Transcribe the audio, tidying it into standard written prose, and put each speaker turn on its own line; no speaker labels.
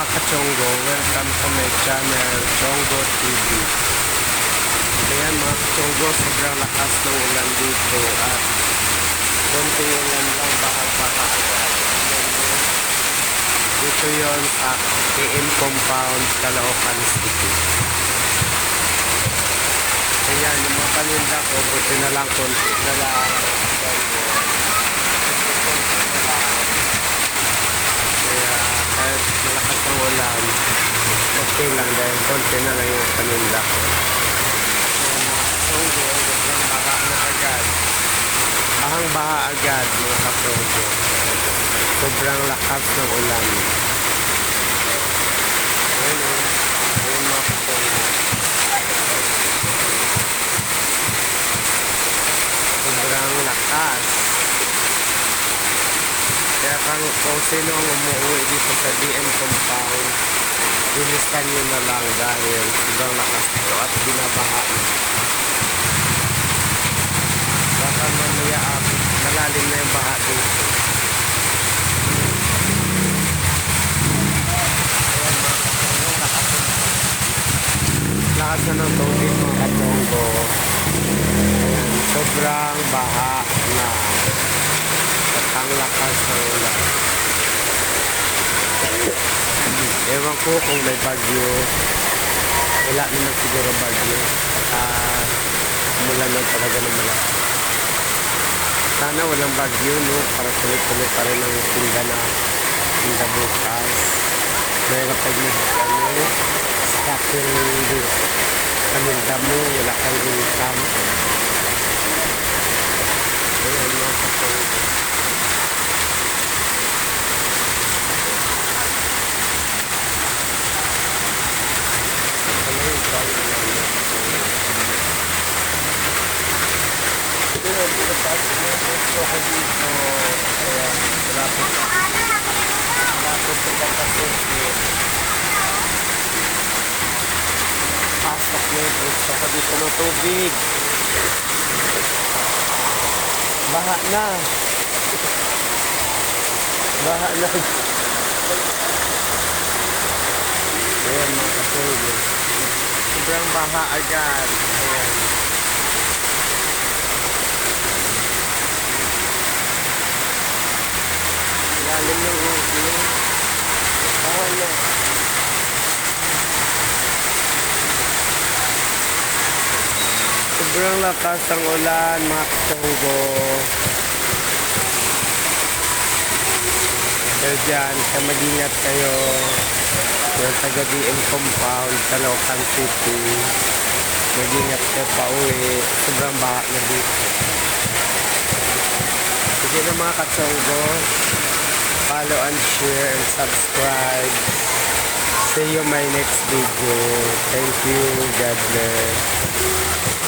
mga kachonggo, welcome to my channel, Chonggo TV. Ayan mga kachonggo, sobrang lakas ng ulan dito at konting ulan lang, bahal-baha agad. Dito yon sa KM Compound, Caloocan City. Ayan, yung mga paninda ko, buti na lang, konti na lang. Kaya kahit malakas ang ulan, okay lang dahil konti na lang yung paninda ko. Kachonggo, sobrang baha na agad. Bahang-baha agad mga kachonggo. Sobrang lakas ng ulan. Ayun mga kachonggo. Sobrang lakas. Kaya kung sino ang umuwi dito sa DM Compound, bilisan nyo na lang dahil sobrang lakas ito at binabaha na. Baka mamaya malalim na yung baha dito. Lakas na ng tubig mga kachonggo. Sobrang baha na at ang lakas ng ulan. Ewan ko kung may bagyo. Wala naman siguro bagyo. Mula lang talaga ng malakas. Sana walang bagyo, no? Para tuloy-tuloy pa rin ang tinda bukas. Mayroon pag stop yung paninda mo, wala kang income. Ayan mga kachonggo. Pasok na ito sa dito ng tubig. Baha na. Baha na. Ayan mga kachonggo. Sobrang baha agad. Ayan. Lalim ng ulo. Baha na. Sobrang lakas ng ulan mga kachonggo. Kaya dyan, mag-ingat kayo. Yung taga-DM Compound, Caloocan City. Mag-ingat kayo pa uwi. Sobrang baha na dito. Sige na mga kachonggo. Follow and share and subscribe. See you my next video. Thank you. God bless.